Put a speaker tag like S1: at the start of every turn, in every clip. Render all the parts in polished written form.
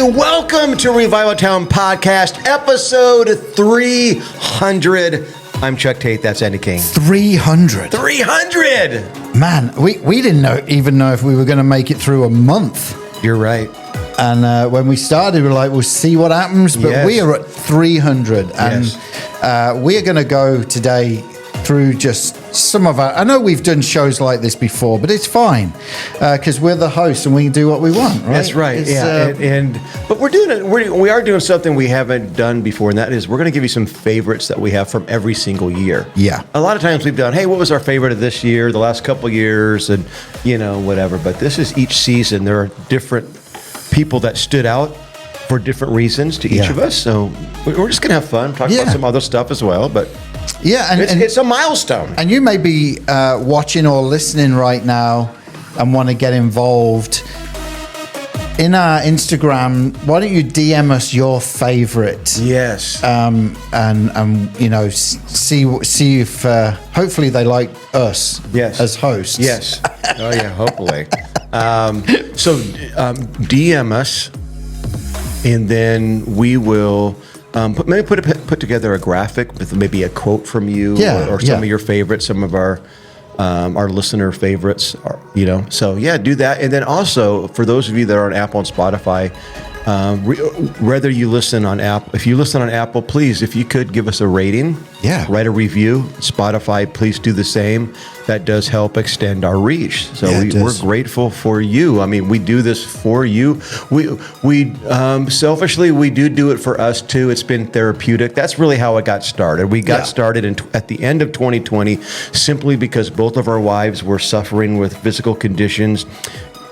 S1: everybody. Welcome to Revival Town Podcast, episode 300. I'm Chuck Tate. That's Andy King.
S2: 300.
S1: 300!
S2: Man, we didn't even know if we were going to make it through a month.
S1: You're right.
S2: And when we started, we were like, we'll see what happens. But we are at 300. And we are going to go today through just some of our... I know we've done shows like this before, but it's fine because we're the hosts and we can do what we want, right?
S1: That's right. But we're doing it. We are doing something we haven't done before, and that is we're going to give you some favorites that we have from every single year.
S2: Yeah.
S1: A lot of times we've done, hey, what was our favorite of this year, the last couple of years, and whatever. But this is each season. There are different people that stood out for different reasons to each of us. So we're just going to have fun, talk about some other stuff as well. But it's a milestone.
S2: And you may be watching or listening right now and want to get involved. In our Instagram, why don't you DM us your favorite?
S1: Yes.
S2: And see if hopefully they like us as hosts.
S1: Yes. Oh yeah, hopefully. So DM us, and then we will put together a graphic with maybe a quote from you or some of your favorites, some of our listener favorites, So do that. And then also for those of you that are on Apple and Spotify, whether you listen on Apple, if you listen on Apple, please, if you could give us a rating, write a review. Spotify, please do the same. That does help extend our reach. So we're grateful for you. I mean, we do this for you. We selfishly, we do it for us too. It's been therapeutic. That's really how it got started. We got started at the end of 2020 simply because both of our wives were suffering with physical conditions.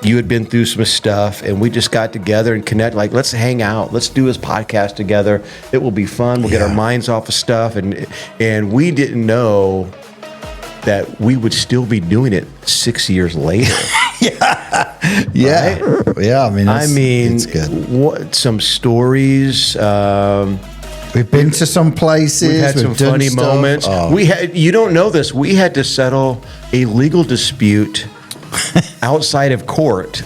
S1: You had been through some stuff, and we just got together and connect. Like, let's hang out. Let's do this podcast together. It will be fun. We'll get our minds off of stuff, and we didn't know that we would still be doing it 6 years later.
S2: Yeah. I mean, it's good.
S1: Some stories.
S2: We've been to some places.
S1: We've had some funny moments. Oh. You don't know this. We had to settle a legal dispute outside of court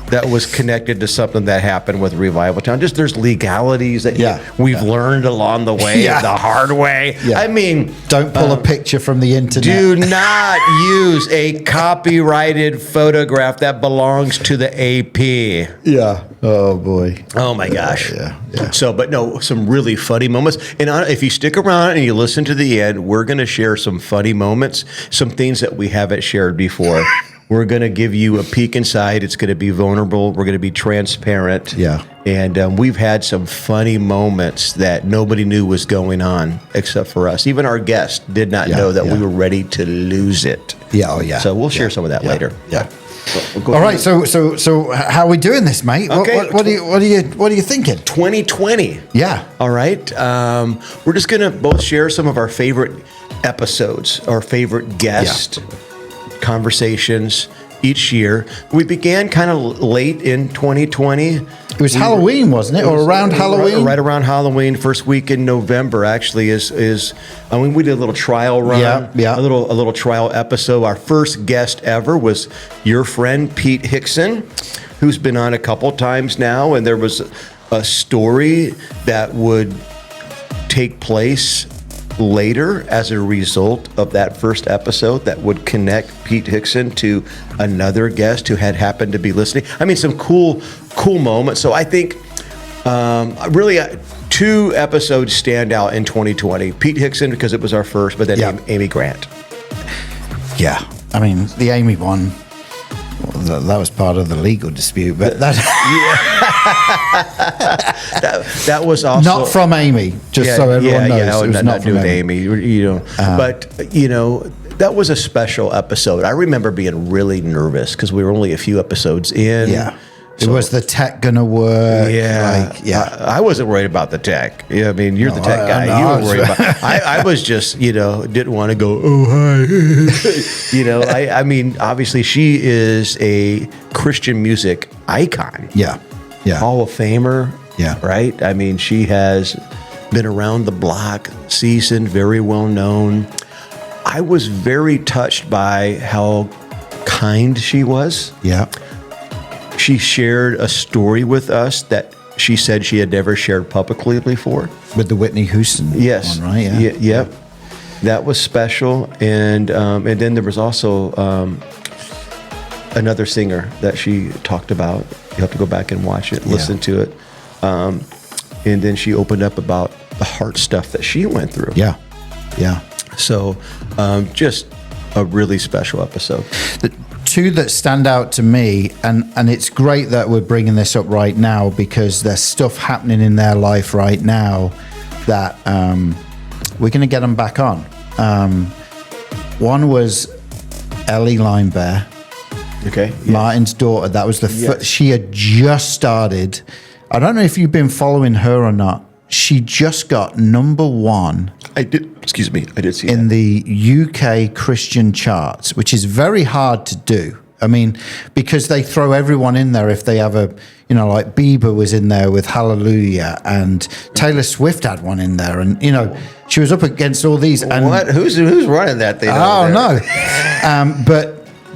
S1: that was connected to something that happened with Revival Town. Just there's legalities that we've learned along the way, the hard way. Yeah. I mean,
S2: don't pull a picture from the internet.
S1: Do not use a copyrighted photograph that belongs to the AP.
S2: Yeah. Oh boy.
S1: Oh my gosh.
S2: Yeah.
S1: So, but no, some really funny moments. And if you stick around and you listen to the end, we're going to share some funny moments, some things that we haven't shared before. We're going to give you a peek inside. It's going to be vulnerable. We're going to be transparent.
S2: Yeah.
S1: And we've had some funny moments that nobody knew was going on except for us. Even our guest did not know that we were ready to lose it.
S2: Yeah. Oh, yeah.
S1: So we'll share some of that later.
S2: Yeah. All right. So how are we doing this, mate?
S1: Okay.
S2: What are you thinking?
S1: 2020.
S2: Yeah.
S1: All right. We're just going to both share some of our favorite episodes, our favorite guest conversations each year. We began kind of late in 2020.
S2: It was Halloween, wasn't it? Or around Halloween?
S1: Right around Halloween, first week in November actually is we did a little trial run. A little trial episode. Our first guest ever was your friend Pete Hickson, who's been on a couple times now, and there was a story that would take place later as a result of that first episode that would connect Pete Hickson to another guest who had happened to be listening. I mean, some cool moments. So I think really two episodes stand out in 2020. Pete Hickson, because it was our first, but then Amy Grant.
S2: Yeah. I mean, the Amy one, that was part of the legal dispute, but that
S1: was also
S2: not from Amy. Just so everyone knows, it was not from
S1: Amy. But that was a special episode. I remember being really nervous because we were only a few episodes in.
S2: Yeah. So, was the tech gonna work?
S1: I wasn't worried about the tech. Yeah, I mean, you're the tech guy. You were worried about. I was just, didn't want to go. Oh hi. I mean, obviously, she is a Christian music icon.
S2: Yeah.
S1: Hall of Famer.
S2: Yeah.
S1: Right. I mean, she has been around the block, seasoned, very well known. I was very touched by how kind she was.
S2: Yeah.
S1: she shared a story with us that she said she had never shared publicly before.
S2: With the Whitney Houston
S1: Yes.
S2: one, right?
S1: Yep. That was special. And then there was also another singer that she talked about. You have to go back and watch it, listen to it. And then she opened up about the heart stuff that she went through.
S2: Yeah.
S1: So just a really special episode.
S2: The two that stand out to me, and it's great that we're bringing this up right now because there's stuff happening in their life right now that we're going to get them back on. One was Ellie Linebear.
S1: Okay.
S2: Martin's daughter. That was she had just started. I don't know if you've been following her or not. She just got number 1.
S1: I did. Excuse me. I did see
S2: in
S1: that.
S2: the UK Christian charts, which is very hard to do. I mean, because they throw everyone in there if they have a, like Bieber was in there with Hallelujah, and Taylor Swift had one in there, and she was up against all these. And
S1: What? Who's running that thing?
S2: Oh no,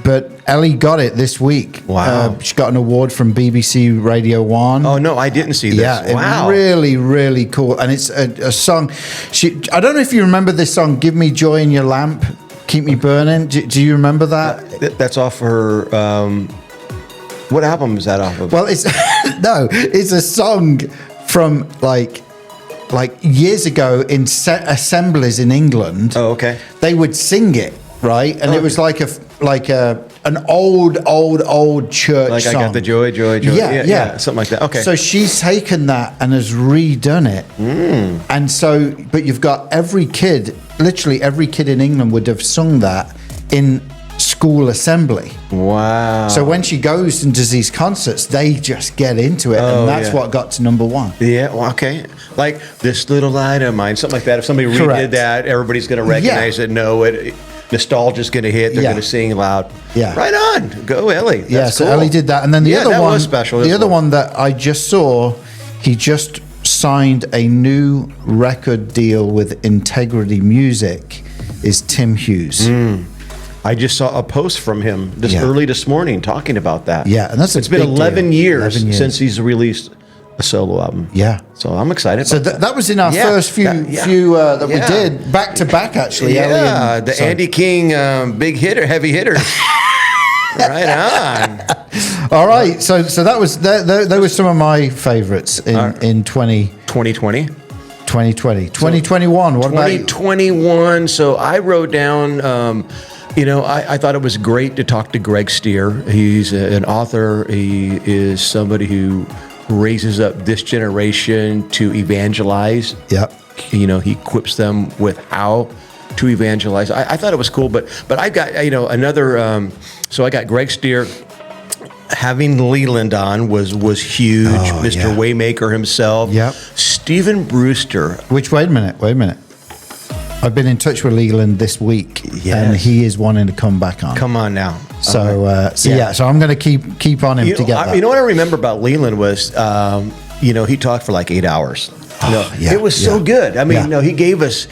S2: but Ellie got it this week.
S1: Wow.
S2: She got an award from BBC Radio 1.
S1: Oh, no, I didn't see this.
S2: Yeah,
S1: wow.
S2: Really, really cool. And it's a song. I don't know if you remember this song, Give Me Joy in Your Lamp, Keep Me Burning. Do you remember that?
S1: That's off her... what album is that off of?
S2: Well, it's it's a song from like years ago in assemblies in England.
S1: Oh, okay.
S2: They would sing it, right? And it was like an old church
S1: Like
S2: song.
S1: I got the joy.
S2: Yeah.
S1: Something like that. Okay.
S2: So she's taken that and has redone it. And so, but you've got literally every kid in England would have sung that in school assembly.
S1: Wow.
S2: So when she goes and does these concerts, they just get into it. And that's what got to number 1.
S1: Yeah, well, okay. Like This Little Light of Mine, something like that. If somebody redid that, everybody's going to recognize it, know it. Nostalgia's going to hit. They're going to sing loud.
S2: Yeah.
S1: Right on. Go, Ellie. That's
S2: so
S1: cool.
S2: Ellie did that. And then the other
S1: that
S2: one
S1: was special.
S2: The other one that I just saw, he just signed a new record deal with Integrity Music, is Tim Hughes.
S1: I just saw a post from him early this morning talking about that.
S2: Yeah, and
S1: it's been 11 years since he's released a solo album.
S2: Yeah.
S1: So I'm excited about that.
S2: That was in our first few that we did, back to back, actually.
S1: Yeah, Andy King big hitter, heavy hitters. Right on.
S2: All right, so that was there were some of my favorites in 2020. 2020. 2021, what about you?
S1: 2021, so I wrote down... I thought it was great to talk to Greg Steer. He's an author. He is somebody who raises up this generation to evangelize.
S2: Yep.
S1: He equips them with how to evangelize. I thought it was cool, but I got another. So I got Greg Steer. Having Leland on was huge. Mr. Waymaker himself.
S2: Yep.
S1: Stephen Brewster.
S2: Wait a minute. I've been in touch with Leland this week, and he is wanting to come back on.
S1: Come on now.
S2: So, so I'm going to keep on him to get that.
S1: You know what I remember about Leland was, he talked for like 8 hours. It was so good. I mean, he gave us.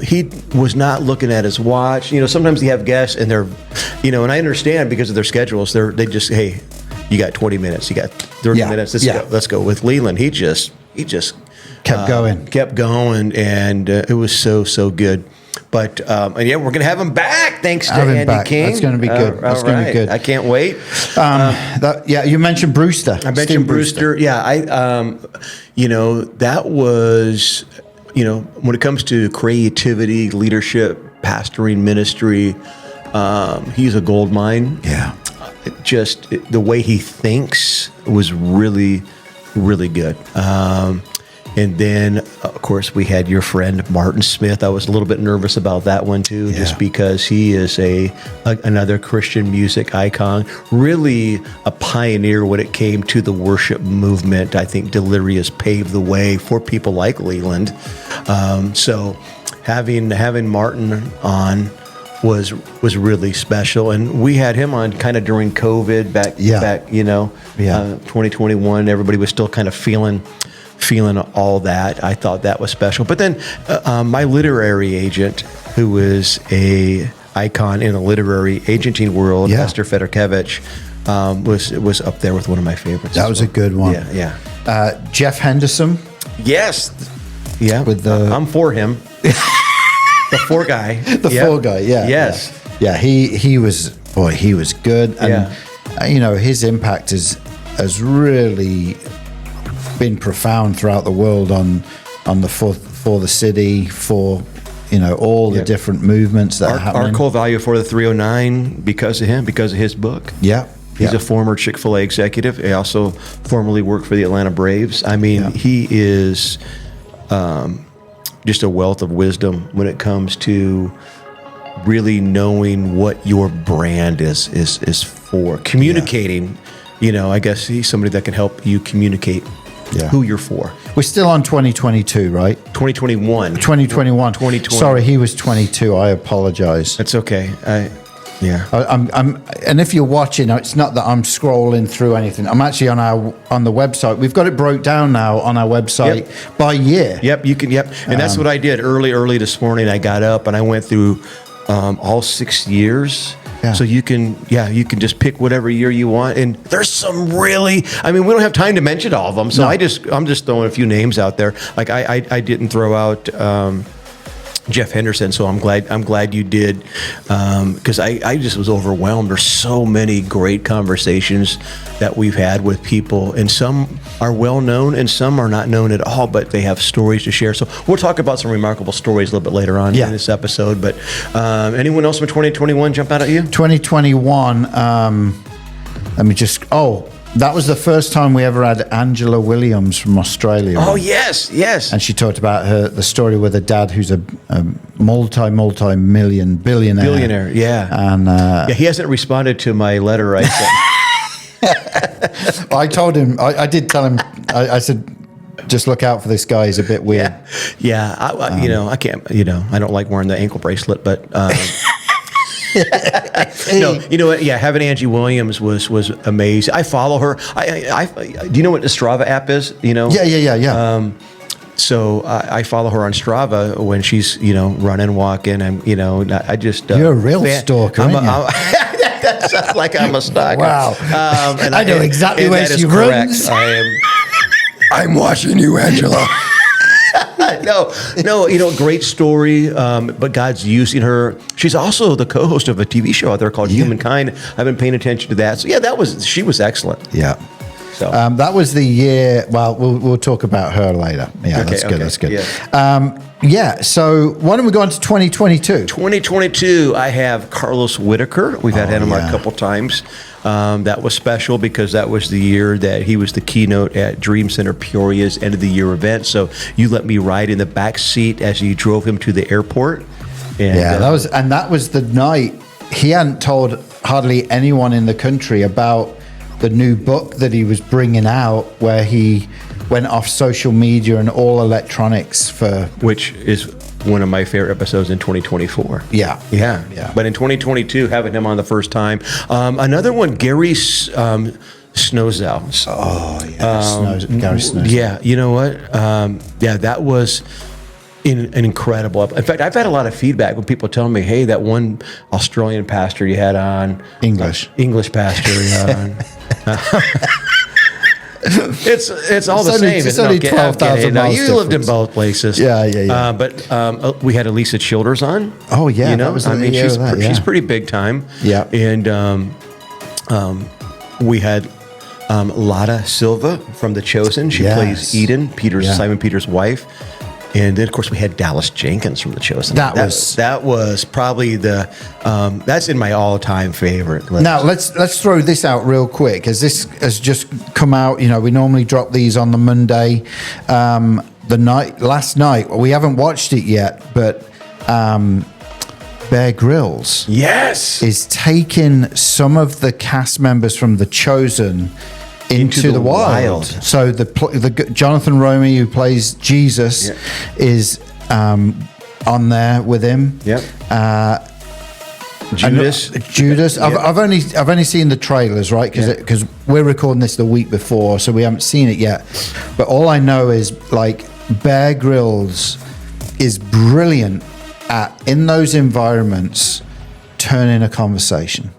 S1: He was not looking at his watch. Sometimes they have guests, and they're, and I understand because of their schedules. They just, hey, you got 20 minutes, you got 30 minutes. Let's go. With Leland, he just kept going, and it was so good. But we're gonna have him back. Thanks to Andy King.
S2: That's going to be good. That's going to be good.
S1: I can't wait.
S2: You mentioned Brewster.
S1: I mentioned Brewster. Yeah, that was, when it comes to creativity, leadership, pastoring, ministry, he's a gold mine.
S2: Yeah.
S1: The way he thinks was really, really good. And then, of course, we had your friend Martin Smith. I was a little bit nervous about that one too, just because he is another Christian music icon, really a pioneer when it came to the worship movement. I think Delirious paved the way for people like Leland. So having Martin on was really special, and we had him on kind of during COVID back 2021. Everybody was still kind of feeling all that. I thought that was special. But then my literary agent, who is a icon in the literary agenting world, Esther Fedorkevich, was up there with one of my favorites.
S2: That was a good one.
S1: Yeah.
S2: Jeff Henderson.
S1: Yes. Yeah. I'm for him. The four guy.
S2: Four guy. Yeah.
S1: Yes.
S2: Yeah. He was good, and his impact has really been profound throughout the world on the for the city, for all the different movements that are happening.
S1: Our core value for the 309 because of him, because of his book.
S2: Yeah.
S1: He's a former Chick-fil-A executive. He also formerly worked for the Atlanta Braves. I mean, he is just a wealth of wisdom when it comes to really knowing what your brand is for. Communicating, I guess he's somebody that can help you communicate who you're for.
S2: We're still on 2022, right?
S1: 2021.
S2: 2020. Sorry, he was 22. I apologize.
S1: That's okay.
S2: And if you're watching, it's not that I'm scrolling through anything. I'm actually on the website. We've got it broke down now on our website by year.
S1: Yep, you can. Yep, and that's what I did early this morning. I got up and I went through all 6 years. Yeah. So you can just pick whatever year you want, and there's some really. I mean, we don't have time to mention all of them, so I'm just throwing a few names out there. Like I didn't throw out Jeff Henderson, so I'm glad you did, because I just was overwhelmed. There's so many great conversations that we've had with people, and some are well known and some are not known at all, but they have stories to share. So we'll talk about some remarkable stories a little bit later on in this episode. But anyone else from 2021 jump out at you?
S2: 2021. Let me just. That was the first time we ever had Angela Williams from Australia.
S1: Oh, yes.
S2: And she talked about the story with her dad, who's a multi-million billionaire. And
S1: he hasn't responded to my letter I sent.
S2: I told him, I did tell him, I said, just look out for this guy. He's a bit weird.
S1: Yeah. I can't, I don't like wearing the ankle bracelet, but... No, you know what? Yeah, having Angie Williams was amazing. I follow her. Do you know what the Strava app is?
S2: Yeah.
S1: So I follow her on Strava when she's running, walking, and I just
S2: you're a real stalker, aren't you?
S1: That sounds like I'm a stalker.
S2: Wow.
S1: And
S2: I know exactly where she runs.
S1: I'm watching you, Angela. No, great story, but God's using her. She's also the co-host of a TV show out there called Humankind. I've been paying attention to that. So she was excellent.
S2: Yeah. So that was the year. Well, we'll talk about her later. Yeah, okay, that's good. Yeah. So why don't we go on to 2022?
S1: 2022, I have Carlos Whitaker. We've had him on a couple times. That was special because that was the year that he was the keynote at Dream Center Peoria's end of the year event. So you let me ride in the back seat as you drove him to the airport. And,
S2: that was the night he hadn't told hardly anyone in the country about the new book that he was bringing out, where he went off social media and all electronics
S1: which is one of my favorite episodes in 2024.
S2: Yeah.
S1: But in 2022, having him on the first time, another one, Gary Snowzell.
S2: Oh yeah, Gary Snowzell.
S1: Yeah, you know what? That was an incredible. In fact, I've had a lot of feedback when people tell me, "Hey, that one Australian pastor you had on, English pastor." It's all the same.
S2: It's only 12,000 miles.
S1: You lived in both places.
S2: Yeah.
S1: But we had Elisa Childers on.
S2: Oh yeah, that was
S1: she's pretty big time.
S2: Yeah.
S1: And we had Lada Silva from The Chosen. She plays Eden, Simon Peter's wife. And then, of course, we had Dallas Jenkins from The Chosen. That was probably that's in my all-time favorite list.
S2: Now, let's throw this out real quick, as this has just come out. We normally drop these on the Monday. Last night, we haven't watched it yet, but Bear Grylls is taking some of the cast members from The Chosen into the wild. So the Jonathan Romy, who plays Jesus, is on there with him.
S1: Yep.
S2: Judas. I've only seen the trailers, right? Because we're recording this the week before, so we haven't seen it yet. But all I know is Bear Grylls is brilliant at, in those environments, turning a conversation.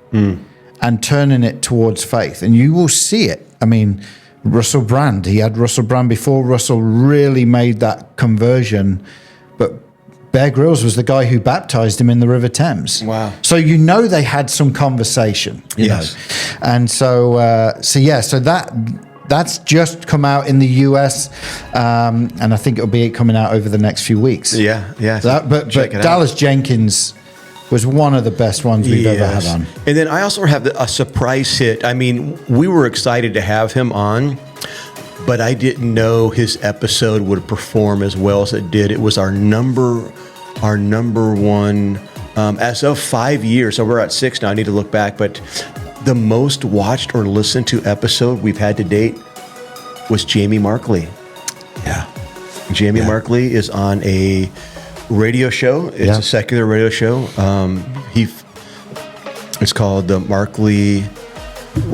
S2: and turning it towards faith. And you will see it. I mean, Russell Brand, he had Russell Brand before Russell really made that conversion. But Bear Grylls was the guy who baptized him in the River Thames.
S1: Wow.
S2: So they had some conversation. You know? And so that's just come out in the US, and I think it'll be coming out over the next few weeks.
S1: Yeah.
S2: But Dallas Jenkins was one of the best ones we've ever had on.
S1: And then I also have a surprise hit. I mean, we were excited to have him on, but I didn't know his episode would perform as well as it did. It was our number one as of 5 years. So we're at 6 now. I need to look back, but the most watched or listened to episode we've had to date was Jamie Markley.
S2: Yeah.
S1: Jamie Markley is on a radio show. It's a secular radio show. It's called the Markley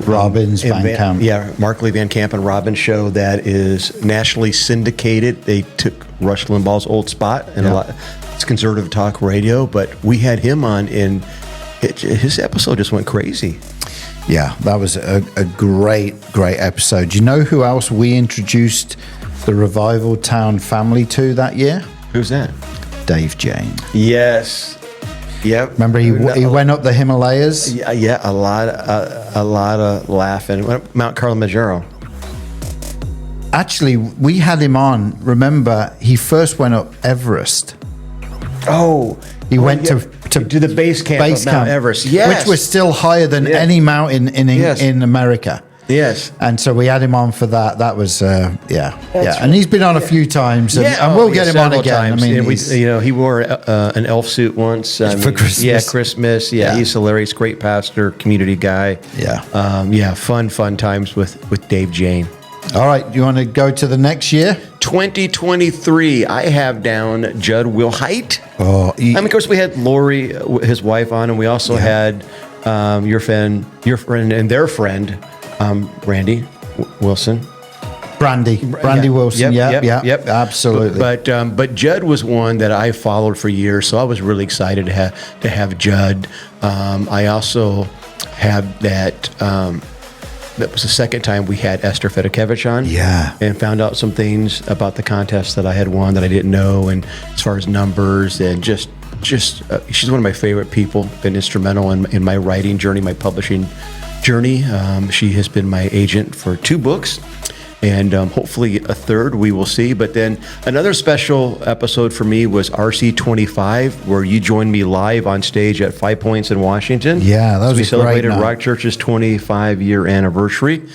S2: Robbins Van Camp.
S1: Yeah, Markley Van Camp and Robbins show that is nationally syndicated. They took Rush Limbaugh's old spot, and it's conservative talk radio. But we had him on, and his episode just went crazy.
S2: Yeah, that was a great episode. Do you know who else we introduced the Revival Town family to that year?
S1: Who's that?
S2: Dave Jane.
S1: Yes. Yep.
S2: Remember he went up the Himalayas?
S1: Yeah, a lot of laughing. Mount Kilimanjaro.
S2: Actually, we had him on. Remember, he first went up Everest.
S1: Oh,
S2: he went to
S1: the base camp of Mount Everest. Yes.
S2: Which was still higher than any mountain in America.
S1: Yes.
S2: And so we had him on for that. That was, And he's been on a few times, and we'll get him on again.
S1: Times. I mean, he wore an elf suit once.
S2: For Christmas.
S1: Yeah, Christmas. Yeah, he's hilarious. Great pastor, community guy.
S2: Yeah.
S1: Fun times with Dave Jane.
S2: All right. You want to go to the next year?
S1: 2023. I have down Judd Wilhite. Of course, we had Lori, his wife, on, and we also had your friend and their friend, Randy Wilson.
S2: Brandy Wilson.
S1: Yep.
S2: Absolutely.
S1: But Judd was one that I followed for years, so I was really excited to have Judd. I also have that. That was the second time we had Esther Fedekevich on.
S2: Yeah.
S1: And found out some things about the contest that I had won that I didn't know, and as far as numbers, and just she's one of my favorite people. Been instrumental in my writing journey, my publishing journey. She has been my agent for 2 books, and hopefully a third we will see. But then another special episode for me was RC25, where you joined me live on stage at 5 Points in Washington.
S2: Yeah, that was
S1: we
S2: a
S1: celebrated
S2: great night.
S1: Rock Church's 25-year anniversary,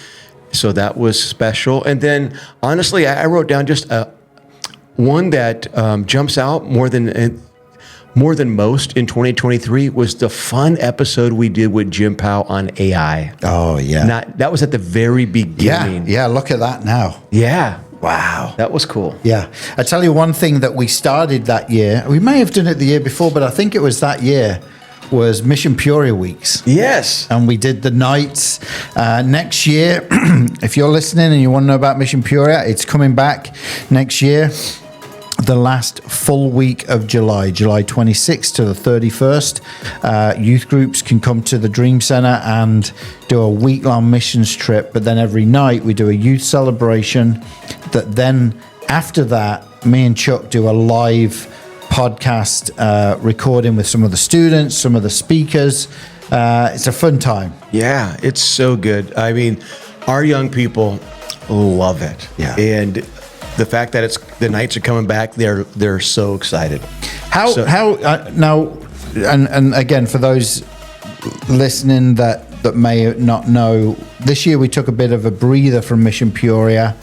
S1: so that was special. And then honestly, I wrote down just one that jumps out more than most in 2023 was the fun episode we did with Jim Powell on AI.
S2: Oh, yeah.
S1: That was at the very beginning.
S2: Yeah, look at that now.
S1: Yeah.
S2: Wow.
S1: That was cool.
S2: Yeah. I tell you one thing that we started that year, we may have done it the year before, but I think it was that year, was Mission Peoria Weeks.
S1: Yes.
S2: And we did the nights. Next year, if you're listening and you want to know about Mission Peoria, it's coming back next year. The last full week of July 26th to the 31st. Youth groups can come to the Dream Center and do a week-long missions trip, but then every night we do a youth celebration. That then, after that, me and Chuck do a live podcast recording with some of the students, some of the speakers. It's a fun time.
S1: Yeah, it's so good. I mean, our young people love it.
S2: Yeah.
S1: And the fact that the nights are coming back, they're so excited.
S2: How now, and again, for those listening that may not know, this year we took a bit of a breather from Mission Peoria,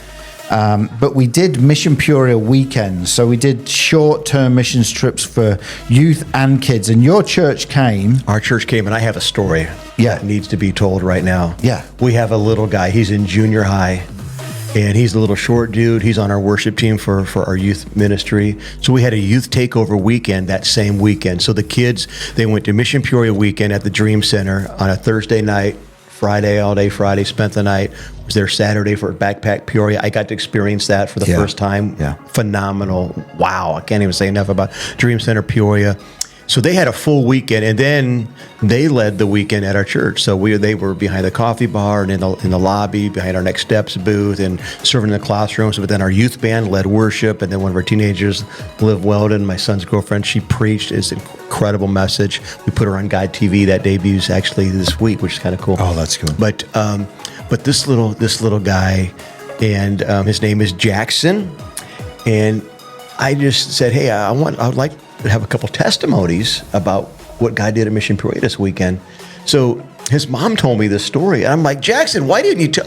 S2: but we did Mission Peoria weekends. So we did short-term missions trips for youth and kids. And your church came.
S1: Our church came, and I have a story that needs to be told right now.
S2: Yeah.
S1: We have a little guy. He's in junior high. And he's a little short dude. He's on our worship team for our youth ministry. So we had a youth takeover weekend that same weekend. So the kids, they went to Mission Peoria weekend at the Dream Center on a Thursday night, Friday, all day Friday, spent the night. Was there Saturday for Backpack Peoria. I got to experience that for the first time.
S2: Yeah.
S1: Phenomenal. Wow. I can't even say enough about Dream Center Peoria. So they had a full weekend, and then they led the weekend at our church. So they were behind the coffee bar and in the lobby, behind our Next Steps booth, and serving in the classrooms. But then our youth band led worship, and then one of our teenagers, Liv Weldon, my son's girlfriend, she preached this incredible message. We put her on Guide TV. That debuts actually this week, which is kind of cool.
S2: Oh, that's cool.
S1: But this little guy, and his name is Jackson, and I just said, hey, I would like to have a couple testimonies about what God did at Mission Peoria this weekend. So his mom told me this story, and I'm like, Jackson, why didn't you tell?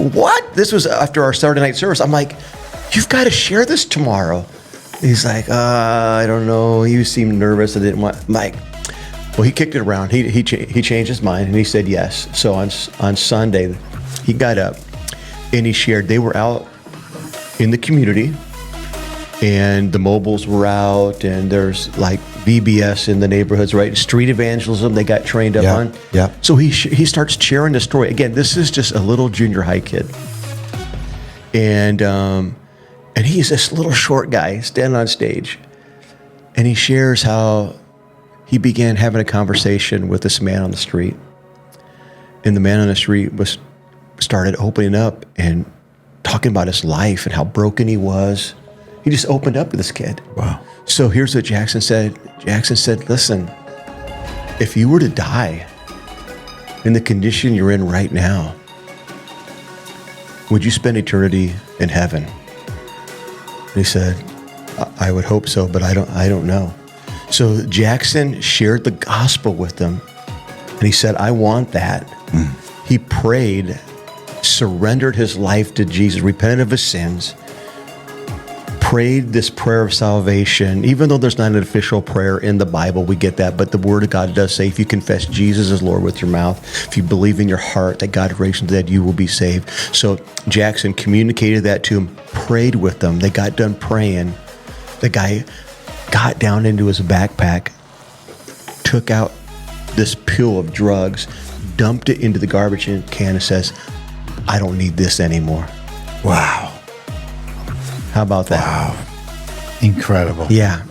S1: What? This was after our Saturday night service. I'm like, you've got to share this tomorrow. He's like, I don't know. He seemed nervous. I didn't want. I'm like, well, he kicked it around. He changed his mind, and he said yes. So on Sunday, he got up and he shared. They were out in the community, and the mobiles were out, and there's like VBS in the neighborhoods, right? Street evangelism they got trained up on.
S2: Yeah.
S1: So he starts sharing the story. Again, this is just a little junior high kid. And he's this little short guy standing on stage. And he shares how he began having a conversation with this man on the street. And the man on the street started opening up and talking about his life and how broken he was. He just opened up to this kid.
S2: Wow.
S1: So here's what Jackson said. Jackson said, listen, if you were to die in the condition you're in right now, would you spend eternity in heaven? And he said, I would hope so, but I don't know. So Jackson shared the gospel with them, and he said, I want that. He prayed, surrendered his life to Jesus, repented of his sins, prayed this prayer of salvation. Even though there's not an official prayer in the Bible, we get that, but the Word of God does say if you confess Jesus as Lord with your mouth, if you believe in your heart that God raised from the dead, you will be saved. So Jackson communicated that to him, prayed with them. They got done praying. The guy got down into his backpack, took out this pill of drugs, dumped it into the garbage can, and says, I don't need this anymore.
S2: Wow.
S1: How about that?
S2: Wow. Incredible.
S1: Yeah.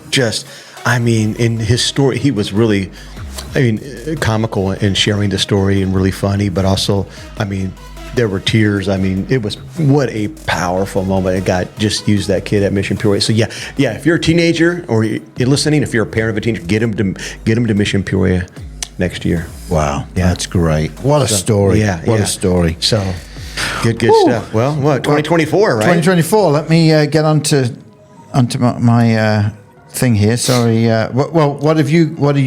S1: In his story, he was really, comical in sharing the story and really funny, but also, there were tears. It was, what a powerful moment. And God just used that kid at Mission Peoria. So yeah, if you're a teenager or you're listening, if you're a parent of a teenager, get him to Mission Peoria next year.
S2: Wow.
S1: Yeah.
S2: That's great. What a story. What a story.
S1: So good stuff. Well, 2024, right?
S2: 2024. Let me get onto my thing here. Sorry. What have you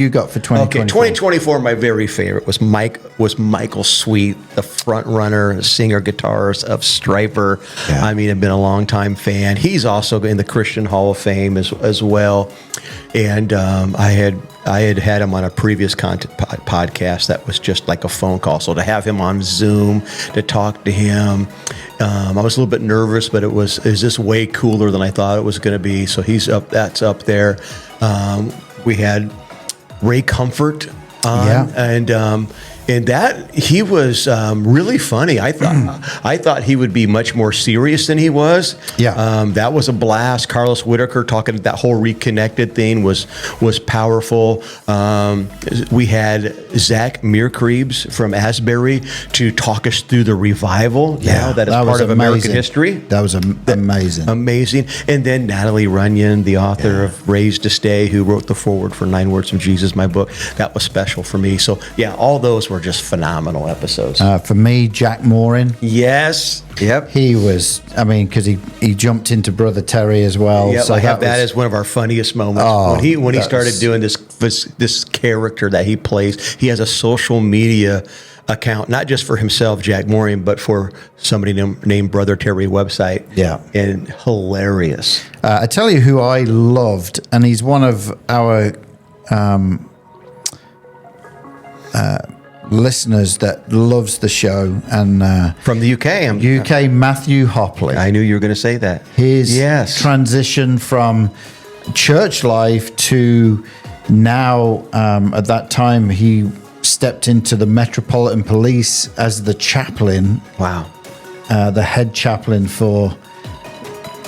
S2: got for 2024?
S1: Okay, 2024. My very favorite was Michael Sweet, the front runner, singer, guitarist of Stryper.
S2: Yeah.
S1: I've been a longtime fan. He's also in the Christian Hall of Fame as well. And I had him on a previous podcast that was just like a phone call. So to have him on Zoom, to talk to him, I was a little bit nervous, but it was just way cooler than I thought it was going to be. So that's up there. We had Ray Comfort on, and that he was really funny. I thought he would be much more serious than he was.
S2: Yeah,
S1: that was a blast. Carlos Whitaker talking, that whole reconnected thing was powerful. We had Zach Mearkreebs from Asbury to talk us through the revival. Now that is part of American history.
S2: That was amazing.
S1: Amazing. And then Natalie Runyon, the author of Raised to Stay, who wrote the foreword for 9 Words from Jesus, my book. That was special for me. So yeah, all those were just phenomenal episodes.
S2: For me, Jack Morin.
S1: Yes. Yep.
S2: He was, because he jumped into Brother Terry as well.
S1: Yep,
S2: so
S1: I have that as one of our funniest moments. When he started doing this character that he plays. He has a social media account, not just for himself, Jack Morin, but for somebody named Brother Terry website.
S2: Yeah.
S1: And hilarious.
S2: I tell you who I loved, and he's one of our listeners that loves the show, and
S1: from the UK,
S2: Matthew Hopley.
S1: I knew you were going to say that.
S2: His transition from church life to now, at that time, he stepped into the Metropolitan Police as the chaplain.
S1: Wow.
S2: The head chaplain for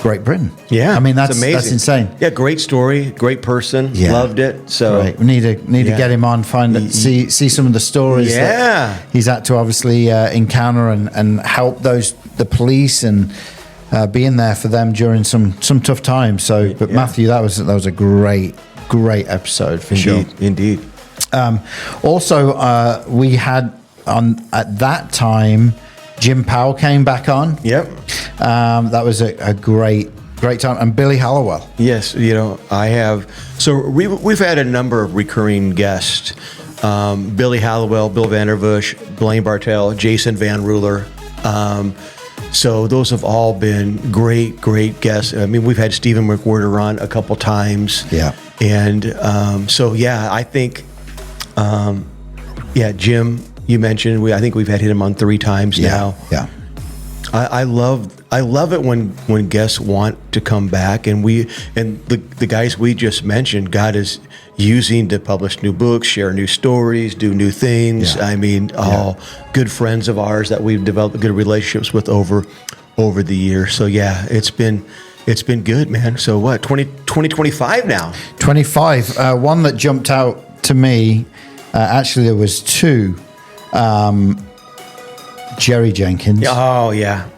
S2: Great Britain.
S1: Yeah,
S2: I mean,
S1: it's
S2: that's
S1: amazing.
S2: insane.
S1: Yeah, great story, great person.
S2: Yeah.
S1: Loved it. So
S2: right. We need to get him on, see some of the stories that he's had to obviously encounter and help the police and being there for them during some tough times. So, but Matthew, that was a great episode for sure.
S1: Indeed.
S2: Also, we had at that time, Jim Powell came back on.
S1: Yep.
S2: That was a great time. And Billy Hallowell.
S1: Yes, I have. So we've had a number of recurring guests. Billy Hallowell, Bill Vanderbush, Blaine Bartell, Jason Van Ruler. So those have all been great guests. I mean, we've had Stephen McWhorter on a couple times.
S2: Yeah.
S1: And I think, Jim, you mentioned, I think we've had him on 3 times now.
S2: Yeah.
S1: I love it when guests want to come back, and the guys we just mentioned, God is using to publish new books, share new stories, do new things.
S2: Yeah.
S1: I mean, all good friends of ours that we've developed good relationships with over the years. So yeah, it's been good, man. So what, 2025 now?
S2: 25. One that jumped out to me, actually there was 2. Jerry Jenkins.
S1: Oh yeah.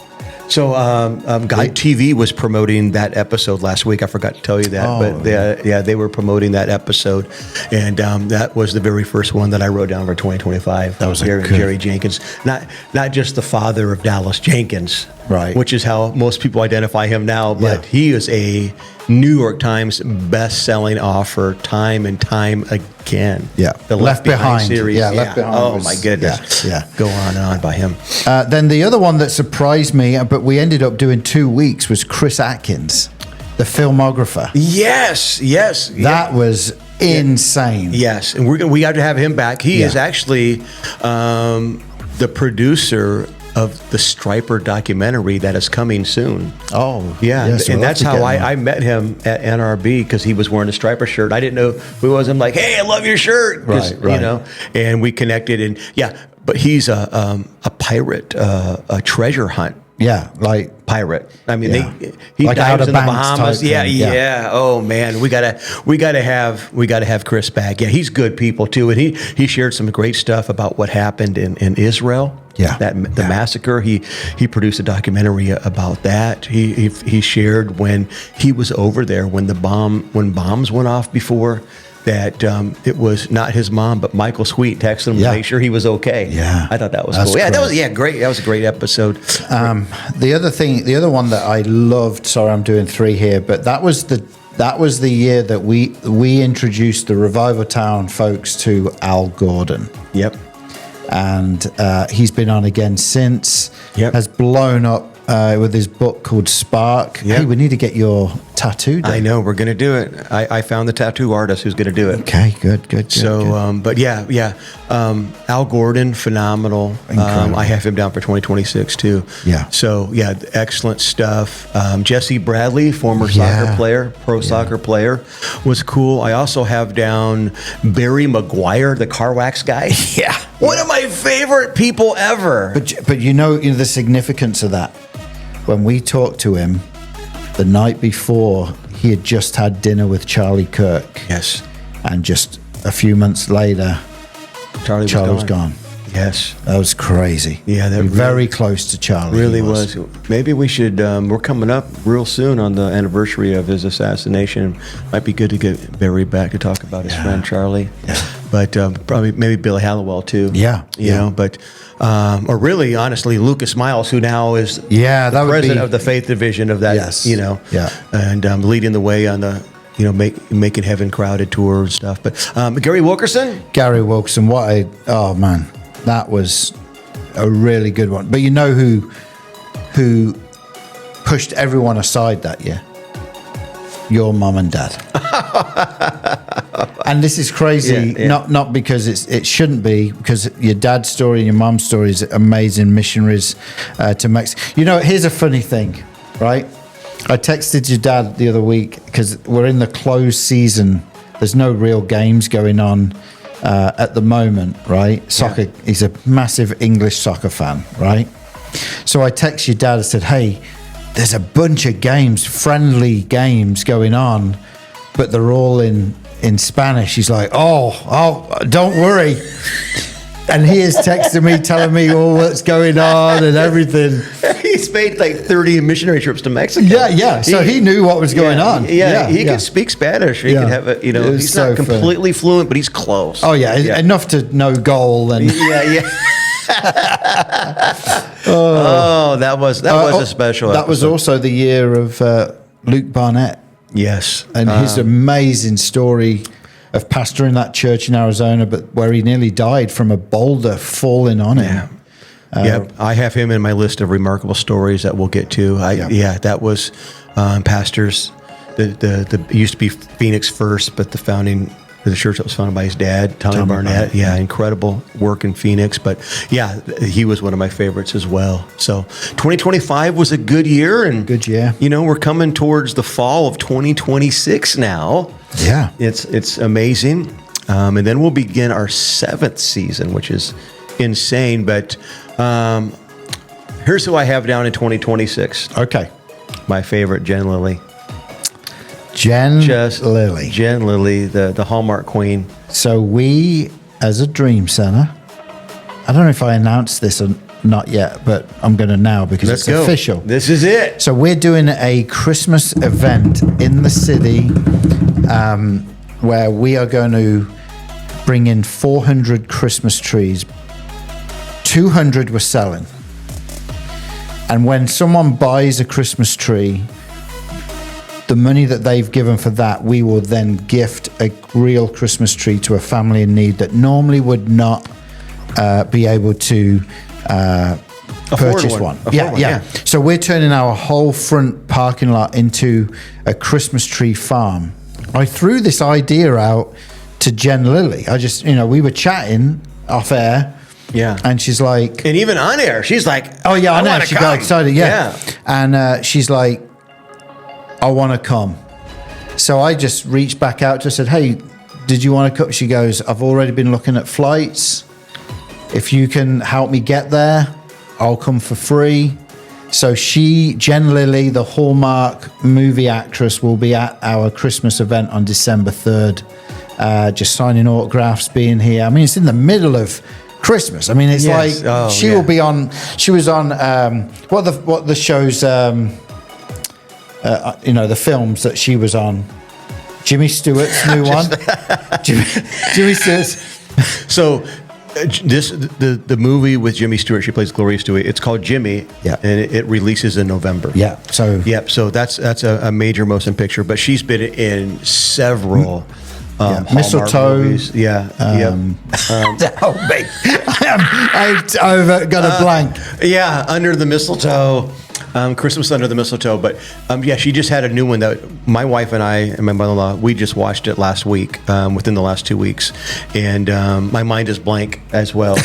S1: So Guide TV was promoting that episode last week. I forgot to tell you that, they were promoting that episode, and that was the very first one that I wrote down for 2025.
S2: That was
S1: Jerry Jenkins, not just the father of Dallas Jenkins,
S2: right?
S1: Which is how most people identify him now, but he is a New York Times best-selling author time and time again.
S2: Yeah,
S1: the Left Behind series.
S2: Yeah, Left Behind.
S1: Oh my goodness.
S2: Yeah.
S1: Go on and on by him.
S2: Then the other one that surprised me, but we ended up doing 2 weeks, was Chris Atkins, the filmographer.
S1: Yes.
S2: That was insane.
S1: Yes, and we got to have him back. He is actually the producer of the Striper documentary that is coming soon.
S2: Oh,
S1: yeah.
S2: Yes,
S1: and that's how I met him at NRB, because he was wearing a Striper shirt. I didn't know who he was. I'm like, hey, I love your shirt.
S2: Right.
S1: And we connected. And but he's a pirate, a treasure hunt.
S2: Yeah, like
S1: pirate. I mean, he
S2: like
S1: dives in the
S2: Banks
S1: Bahamas. Yeah. Oh man, we gotta have Chris back. Yeah, he's good people too, and he shared some great stuff about what happened in Israel.
S2: Yeah,
S1: the massacre. He produced a documentary about that. He shared when he was over there when bombs went off before. That it was not his mom, but Michael Sweet texted him to make sure he was okay.
S2: Yeah,
S1: I thought that was cool. Yeah, that was great. That was a great episode.
S2: The other one that I loved. Sorry, I'm doing 3 here, but that was the year that we introduced the Revival Town folks to Al Gordon.
S1: Yep.
S2: And he's been on again since.
S1: Yep.
S2: Has blown up with his book called Spark.
S1: Yep.
S2: Hey, we need to get your tattoo done.
S1: I know, we're going to do it. I found the tattoo artist who's going to do it.
S2: Okay, good.
S1: So, but Al Gordon, phenomenal. I have him down for 2026 too.
S2: Yeah.
S1: So excellent stuff. Jesse Bradley, former soccer player, soccer player, was cool. I also have down Barry Maguire, the car wax guy.
S2: Yeah.
S1: One of my favorite people ever.
S2: But you know the significance of that. When we talked to him the night before, he had just had dinner with Charlie Kirk.
S1: Yes.
S2: And just a few months later, Charlie was gone.
S1: Yes.
S2: That was crazy.
S1: Yeah.
S2: That very close to Charlie.
S1: Really was. Maybe we should, we're coming up real soon on the anniversary of his assassination. Might be good to get Barry back to talk about his friend Charlie. Yeah. But probably maybe Billy Hallowell too.
S2: Yeah.
S1: You know, but, or really, honestly, Lucas Miles, who now is the president of the Faith Division of that, and leading the way on the, Making Heaven Crowded tour and stuff. But Gary Wilkerson,
S2: oh man, that was a really good one. But you know who pushed everyone aside that year? Your mom and dad. And this is crazy, not because it shouldn't be, because your dad's story and your mom's story is amazing missionaries to Mexico. Here's a funny thing, right? I texted your dad the other week because we're in the closed season. There's no real games going on at the moment, right? Soccer. Yeah. He's a massive English soccer fan, right? So I text your dad and said, hey, there's a bunch of games, friendly games going on, but they're all in Spanish. He's like, oh, don't worry. And he is texting me, telling me all what's going on and everything.
S1: He's made like 30 missionary trips to Mexico.
S2: Yeah. So he knew what was going on.
S1: He could speak Spanish. He could have he's not completely fluent, but he's close.
S2: Oh, yeah. Enough to know goal. And
S1: that was a special episode.
S2: That was also the year of Luke Barnett.
S1: Yes.
S2: And his amazing story of pastoring that church in Arizona, but where he nearly died from a boulder falling on him.
S1: I have him in my list of remarkable stories that we'll get to. That was pastors. The used to be Phoenix First, but the church that was founded by his dad, Tommy Barnett. Yeah, incredible work in Phoenix. But he was one of my favorites as well. So 2025 was a good year. We're coming towards the fall of 2026 now.
S2: Yeah.
S1: It's amazing. And then we'll begin our 7th season, which is insane. But here's who I have down in 2026.
S2: Okay.
S1: My favorite, Jen Lilly.
S2: Jen Lilly,
S1: the Hallmark Queen.
S2: So we, as a Dream Center, I don't know if I announced this or not yet, but I'm going to now because it's official.
S1: This is it.
S2: So we're doing a Christmas event in the city where we are going to bring in 400 Christmas trees. 200 we're selling. And when someone buys a Christmas tree, the money that they've given for that, we will then gift a real Christmas tree to a family in need that normally would not be able to purchase one. Yeah. So we're turning our whole front parking lot into a Christmas tree farm. I threw this idea out to Jen Lilly. We were chatting off air.
S1: Yeah.
S2: And she's like...
S1: And even on air, she's like...
S2: Oh, yeah, I know. She got excited, yeah. And she's like, I want to come. So I just reached back out to her, said, hey, did you want to come? She goes, I've already been looking at flights. If you can help me get there, I'll come for free. So Jen Lilly, the Hallmark movie actress, will be at our Christmas event on December 3rd, just signing autographs, being here. I mean, it's in the middle of Christmas. I mean, it's will be on, she was on, what the shows, the films that she was on. Jimmy Stewart's new one. Jimmy Stewart's.
S1: So, the movie with Jimmy Stewart, she plays Gloria Stewart. It's called Jimmy, and it releases in November.
S2: Yeah. So
S1: that's a major motion picture. But she's been in several.
S2: Mistletoe.
S1: Movies. Yeah.
S2: I've got a blank.
S1: Yeah, Under the Mistletoe. Christmas Under the Mistletoe. But she just had a new one that my wife and I and my mother-in-law, we just watched it last week, within the last 2 weeks. And my mind is blank as well.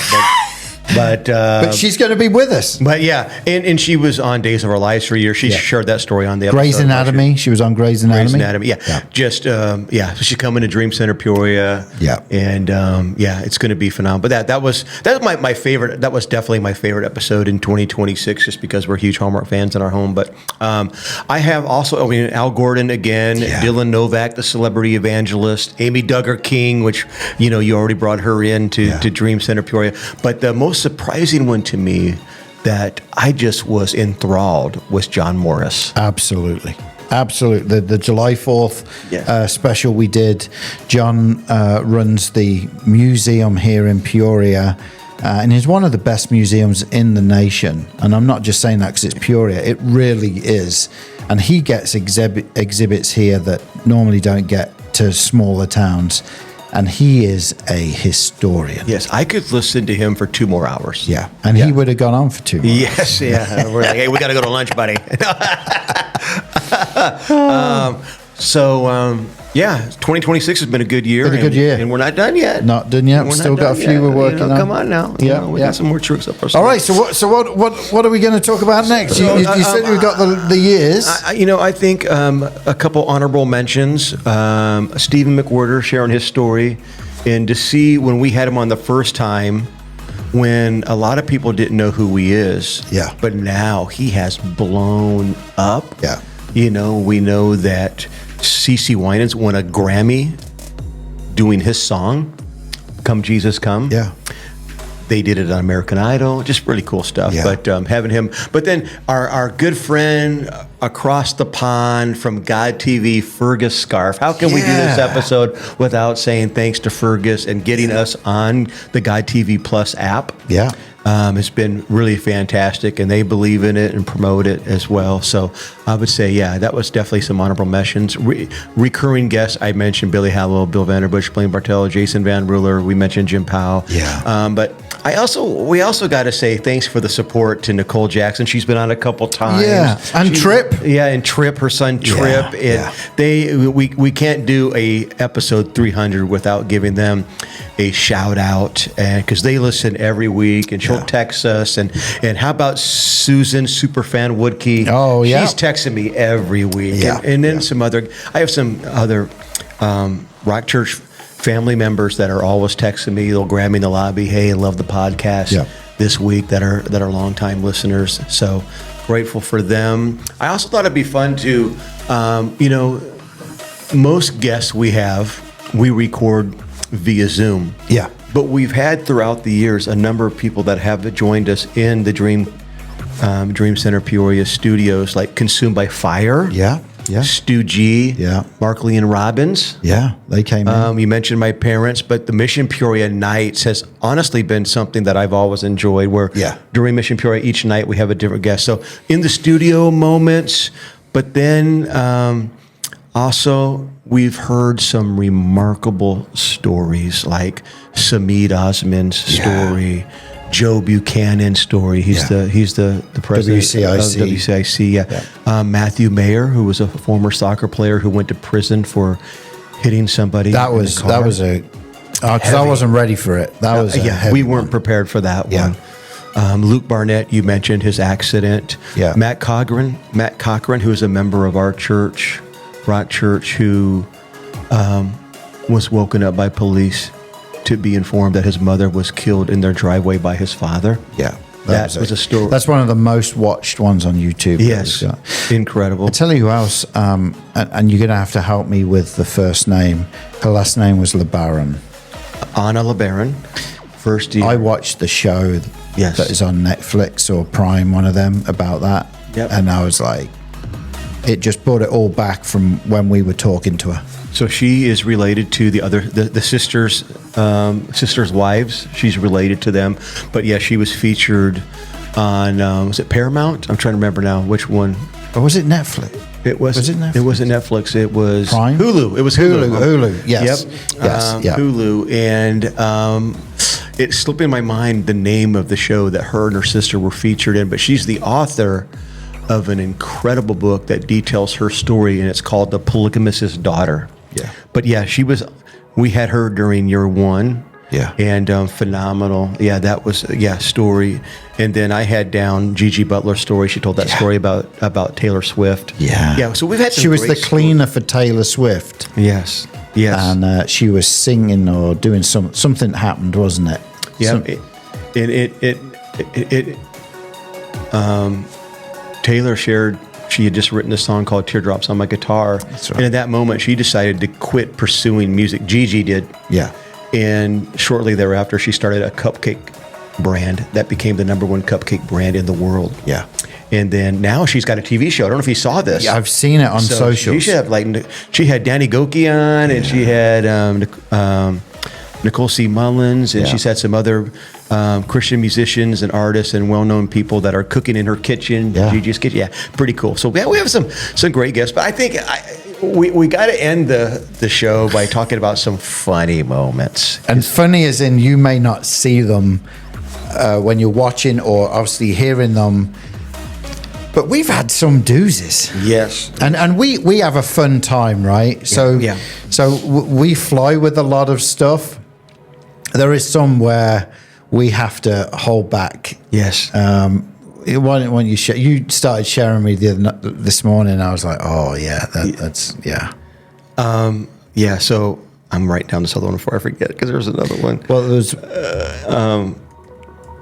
S1: But
S2: she's going to be with us.
S1: But and she was on Days of Our Lives for a year. She shared that story on the episode.
S2: Grey's Anatomy. She was on Grey's Anatomy.
S1: Just So she's coming to Dream Center Peoria. And it's going to be phenomenal. But that was my favorite. That was definitely my favorite episode in 2026, just because we're huge Hallmark fans in our home. But I have also, Al Gordon again, Dylan Novak, the celebrity evangelist, Amy Duggar King, which you already brought her in to Dream Center Peoria. But the most surprising one to me that I just was enthralled was John Morris.
S2: Absolutely. The July 4th special we did. John runs the museum here in Peoria, and is one of the best museums in the nation. And I'm not just saying that because it's Peoria. It really is. And he gets exhibits here that normally don't get to smaller towns. And he is a historian.
S1: Yes, I could listen to him for 2 more hours.
S2: Yeah, and he would have gone on for 2 more.
S1: Yes, we're like, hey, we got to go to lunch, buddy. 2026 has been a good year. And we're not done yet.
S2: Not done yet. We've still got a few we're working on.
S1: Come on now. We got some more tricks up our sleeve.
S2: All right, so what are we going to talk about next? You said we got the years.
S1: I think a couple honorable mentions. Stephen McWhirter sharing his story. And to see when we had him on the first time, when a lot of people didn't know who he is.
S2: Yeah.
S1: But now he has blown up.
S2: Yeah.
S1: You know, we know that CeCe Winans won a Grammy doing his song, Come Jesus Come.
S2: Yeah.
S1: They did it on American Idol, just really cool stuff.
S2: Yeah.
S1: But having him, but then our good friend across the pond from God TV, Fergus Scarf. How can we do this episode without saying thanks to Fergus and getting us on the God TV Plus app?
S2: Yeah.
S1: It's been really fantastic, and they believe in it and promote it as well. So I would say, yeah, that was definitely some honorable mentions. Recurring guests, I mentioned Billy Hallowell, Bill Vanderbush, Blaine Bartell, Jason Van Ruler. We mentioned Jim Powell.
S2: Yeah.
S1: But we also got to say thanks for the support to Nicole Jackson. She's been on a couple times.
S2: Yeah, and Trip.
S1: Yeah, and Trip, her son Trip. We can't do a episode 300 without giving them a shout out, and because they listen every week, and she'll text us. And how about Susan Superfan Woodkey?
S2: Oh yeah,
S1: she's texting me every week.
S2: Yeah,
S1: and then I have some other Rock Church family members that are always texting me. They'll grab me in the lobby. Hey, I love the podcast this week. That are longtime listeners. So grateful for them. I also thought it'd be fun to, most guests we record via Zoom.
S2: Yeah.
S1: But we've had throughout the years a number of people that have joined us in the Dream Center Peoria studios, like Consumed by Fire.
S2: Yeah. Yeah.
S1: Stu G.
S2: Yeah.
S1: Mark Lee and Robbins.
S2: Yeah. They came in.
S1: You mentioned my parents, but the Mission Peoria Nights has honestly been something that I've always enjoyed, where during Mission Peoria, each night we have a different guest. So in the studio moments, but then also, we've heard some remarkable stories, like Samid Osman's story, Joe Buchanan's story. He's the president
S2: WCIC.
S1: of WCIC. Yeah. Matthew Mayer, who was a former soccer player who went to prison for hitting somebody.
S2: That was because I wasn't ready for it. That was
S1: we weren't prepared for that one. Luke Barnett, you mentioned his accident.
S2: Yeah.
S1: Matt Cochran, who is a member of our church, Rock Church, who was woken up by police to be informed that his mother was killed in their driveway by his father.
S2: Yeah.
S1: That was a story.
S2: That's one of the most watched ones on YouTube.
S1: Yes. Incredible.
S2: I'll tell you who else, and you're going to have to help me with the first name. Her last name was LeBaron.
S1: Anna LeBaron. First year.
S2: I watched the show that is on Netflix or Prime, one of them, about that.
S1: Yep.
S2: And I was like, it just brought it all back from when we were talking to her.
S1: So she is related to the sisters' wives. She's related to them. But yeah, she was featured on, was it Paramount? I'm trying to remember now which one.
S2: Or was it Netflix?
S1: Was it Netflix? It wasn't Netflix. It was
S2: Prime?
S1: Hulu. It was Hulu.
S2: Hulu, yes.
S1: Yep.
S2: Yes,
S1: Hulu. And it slipped in my mind the name of the show that her and her sister were featured in. But she's the author of an incredible book that details her story, and it's called The Polygamist's Daughter.
S2: Yeah.
S1: But yeah, we had her during year one.
S2: Yeah.
S1: And phenomenal. Yeah, that was, story. And then I had down Gigi Butler's story. She told that story about Taylor Swift.
S2: Yeah.
S1: Yeah, so we've had some
S2: She was the
S1: great
S2: cleaner for Taylor Swift.
S1: Yes. Yes.
S2: And she was singing or doing something happened, wasn't it?
S1: Yeah. Taylor shared she had just written a song called Teardrops on My Guitar.
S2: That's right.
S1: And at that moment, she decided to quit pursuing music. Gigi did.
S2: Yeah.
S1: And shortly thereafter, she started a cupcake brand that became the #1 cupcake brand in the world.
S2: Yeah.
S1: And then now she's got a TV show. I don't know if you saw this.
S2: Yeah, I've seen it on socials.
S1: She should have she had Danny Goki on, and she had Nicole C. Mullins, and she's had some other Christian musicians and artists and well-known people that are cooking in her kitchen, Gigi's kitchen. Yeah, pretty cool. So we have some great guests, but I think we got to end the show by talking about some funny moments.
S2: And funny as in you may not see them when you're watching or obviously hearing them, but we've had some doozies.
S1: Yes.
S2: And we have a fun time, right? So we fly with a lot of stuff. There is some where we have to hold back.
S1: Yes.
S2: When you started sharing me this morning, I was like, oh yeah, that's yeah.
S1: Yeah. So I'm writing down this other one before I forget because there's another one.
S2: Well, there was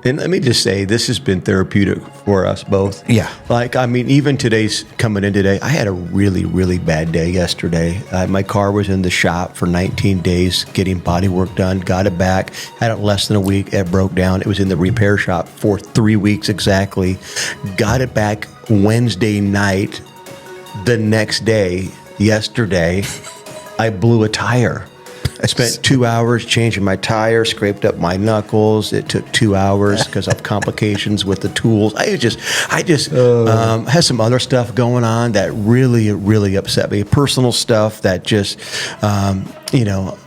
S1: And let me just say, this has been therapeutic for us both.
S2: Yeah.
S1: Like, I mean, even today's coming in today, I had a really, really bad day yesterday. My car was in the shop for 19 days getting body work done, got it back, had it less than a week, it broke down. It was in the repair shop for 3 weeks exactly. Got it back Wednesday night. The next day, yesterday, I blew a tire. I spent 2 hours changing my tire, scraped up my knuckles. It took 2 hours because of complications with the tools. I just had some other stuff going on that really, really upset me. Personal stuff that just, I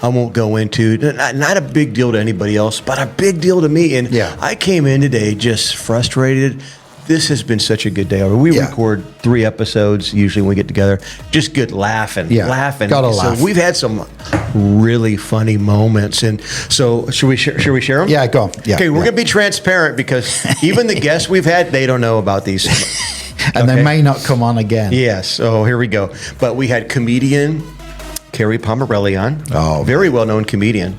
S1: won't go into. Not a big deal to anybody else, but a big deal to me. And I came in today just frustrated. This has been such a good day. We record 3 episodes usually when we get together. Just good laughing.
S2: Gotta laugh.
S1: So we've had some really funny moments. And so should we share them?
S2: Yeah, go on. Yeah,
S1: okay, we're going to be transparent because even the guests we've had, they don't know about these.
S2: And they may not come on again.
S1: Yes. So here we go. But we had comedian Carrie Pomerelli on.
S2: Oh,
S1: very well-known comedian.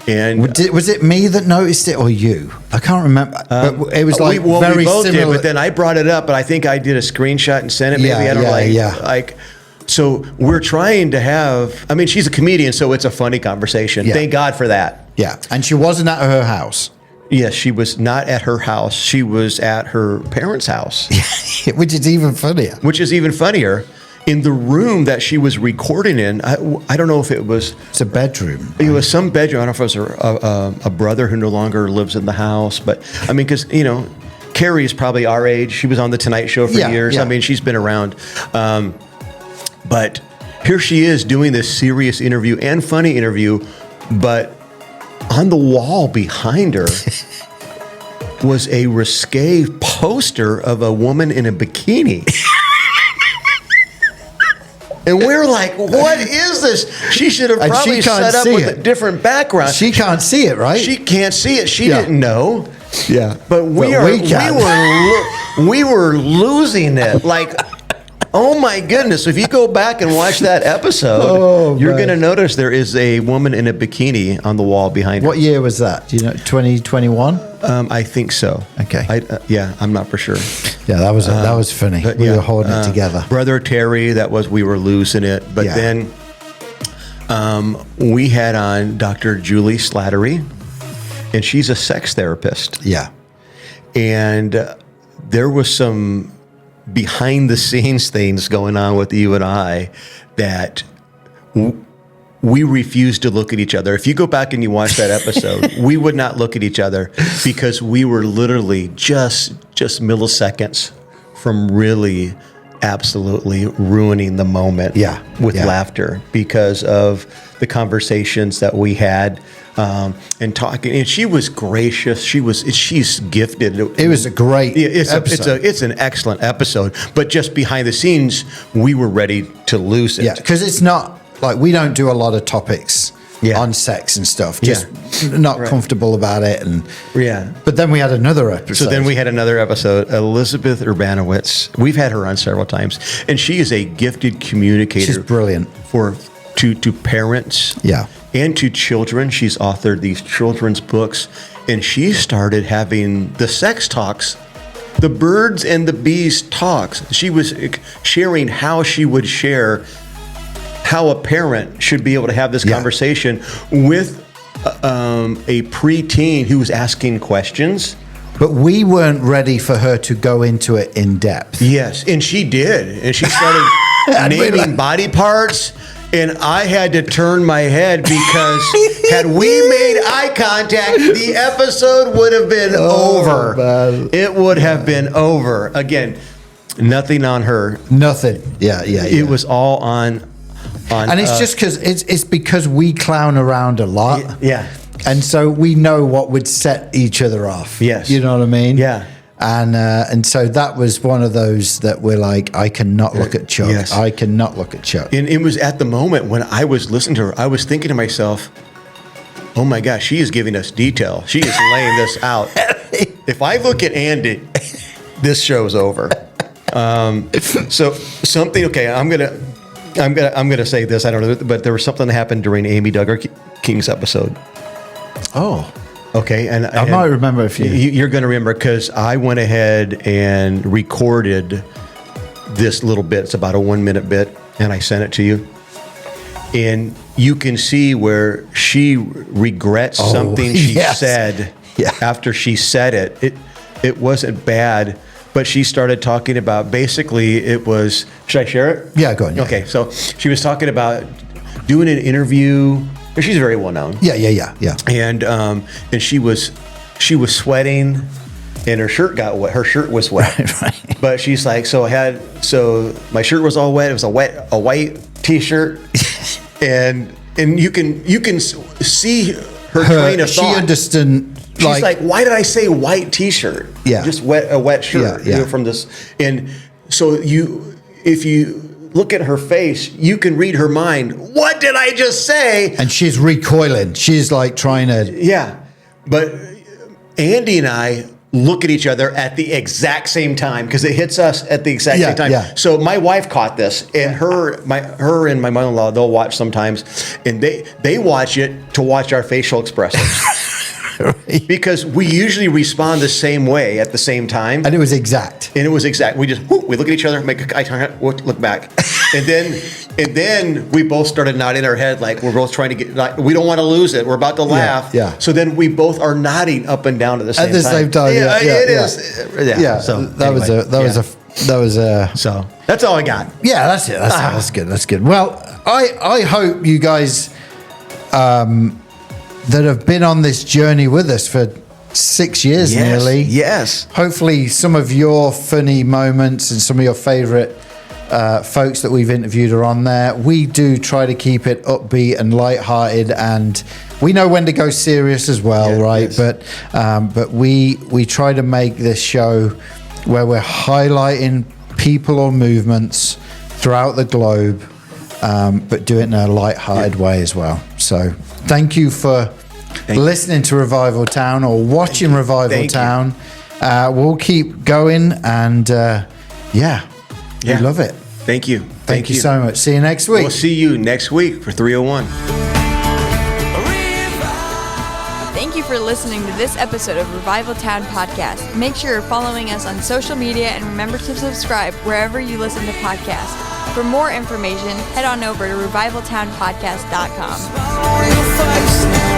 S1: And
S2: was it me that noticed it or you? I can't remember. But it was like very
S1: we both
S2: similar.
S1: did, but then I brought it up, but I think I did a screenshot and sent it. Maybe I don't like. So we're trying to have. I mean, she's a comedian, so it's a funny conversation. Thank God for that.
S2: Yeah, and she wasn't at her house.
S1: Yes, she was not at her house. She was at her parents' house,
S2: which is even funnier.
S1: Which is even funnier. In the room that she was recording in, I don't know if it was...
S2: It's a bedroom.
S1: It was some bedroom. I don't know if it was a brother who no longer lives in the house. But, I mean, because, Carrie is probably our age. She was on The Tonight Show for years. Yeah. I mean, she's been around. But here she is doing this serious interview and funny interview. But on the wall behind her was a risque poster of a woman in a bikini. And we're like, what is this? She should have probably set up with a different background.
S2: She can't see it, right?
S1: She can't see it. She didn't know.
S2: Yeah.
S1: But we were losing it. Like, oh my goodness. If you go back and watch that episode, you're going to notice there is a woman in a bikini on the wall behind her.
S2: What year was that? Do you know, 2021?
S1: I think so.
S2: Okay.
S1: I'm not for sure.
S2: Yeah, that was funny. We were holding it together.
S1: Brother Terry, we were losing it. But then we had on Dr. Julie Slattery, and she's a sex therapist.
S2: Yeah.
S1: And there was some behind the scenes things going on with you and I that we refused to look at each other. If you go back and you watch that episode, we would not look at each other because we were literally just milliseconds from really absolutely ruining the moment with laughter because of the conversations that we had and talking. And she was gracious. She's gifted.
S2: It was a great episode.
S1: It's an excellent episode. But just behind the scenes, we were ready to lose it.
S2: Yeah, because it's not like we don't do a lot of topics on sex and stuff. Just not comfortable about it. But then we had another episode.
S1: So then we had another episode. Elizabeth Urbanowitz. We've had her on several times, and she is a gifted communicator.
S2: She's brilliant
S1: to parents.
S2: Yeah.
S1: And to children. She's authored these children's books, and she started having the sex talks, the birds and the bees talks. She was sharing how she would share how a parent should be able to have this conversation with a preteen who was asking questions.
S2: But we weren't ready for her to go into it in depth.
S1: Yes, and she did. And she started naming body parts. And I had to turn my head because had we made eye contact, the episode would have been over. Man. It would have been over. Again, nothing on her.
S2: Nothing. Yeah.
S1: It was all on
S2: and it's just because it's because we clown around a lot.
S1: Yeah.
S2: And so we know what would set each other off.
S1: Yes.
S2: You know what I mean?
S1: Yeah.
S2: And so that was one of those that we're like, I cannot look at Chuck.
S1: Yes.
S2: I cannot look at Chuck.
S1: And it was at the moment when I was listening to her, I was thinking to myself, oh my gosh, she is giving us detail. She is laying this out. If I look at Andy, this show's over. So something, okay, I'm gonna say this. I don't know, but there was something that happened during Amy Duggar King's episode.
S2: Oh.
S1: Okay, and
S2: I might remember if
S1: you're going to remember because I went ahead and recorded this little bit. It's about a 1 minute bit, and I sent it to you. And you can see where she regrets something she said after she said it. It wasn't bad, but she started talking about basically it was. Should I share it?
S2: Yeah, go on. Yeah.
S1: Okay, so she was talking about doing an interview. She's very well known.
S2: Yeah.
S1: And she was sweating, and her shirt got wet. Her shirt was wet.
S2: Right.
S1: But she's like, so my shirt was all wet. It was a white T-shirt, and you can see her train of thought.
S2: She understood.
S1: She's like, why did I say white T-shirt?
S2: Yeah,
S1: just a wet shirt.
S2: Yeah.
S1: From this, and so if you look at her face, you can read her mind. What did I just say?
S2: And she's recoiling. She's like trying to.
S1: Yeah. But Andy and I look at each other at the exact same time because it hits us at the exact same time.
S2: Yeah.
S1: So my wife caught this, and her and my mother-in-law, they'll watch sometimes, and they watch it to watch our facial expressions. Right. Because we usually respond the same way at the same time.
S2: And it was exact.
S1: We just, we look at each other, make eye contact, look back. and then we both started nodding our head like we're both trying to get, like, we don't want to lose it. We're about to laugh.
S2: Yeah.
S1: So then we both are nodding up and down at the same time.
S2: Yeah.
S1: It is. Yeah.
S2: So that was a.
S1: So that's all I got.
S2: Yeah, that's it. That's good. That's good. Well, I hope you guys, that have been on this journey with us for 6 years nearly.
S1: Yes.
S2: Hopefully some of your funny moments and some of your favorite folks that we've interviewed are on there. We do try to keep it upbeat and lighthearted, and we know when to go serious as well, right? Yes. But we try to make this show where we're highlighting people or movements throughout the globe, but do it in a lighthearted way as well. So thank you for listening to Revival Town or watching Revival Town. We'll keep going, and we love it.
S1: Thank you.
S2: Thank you so much. See you next week.
S1: We'll see you next week for 301.
S3: Thank you for listening to this episode of Revival Town Podcast. Make sure you're following us on social media and remember to subscribe wherever you listen to podcasts. For more information, head on over to revivaltownpodcast.com.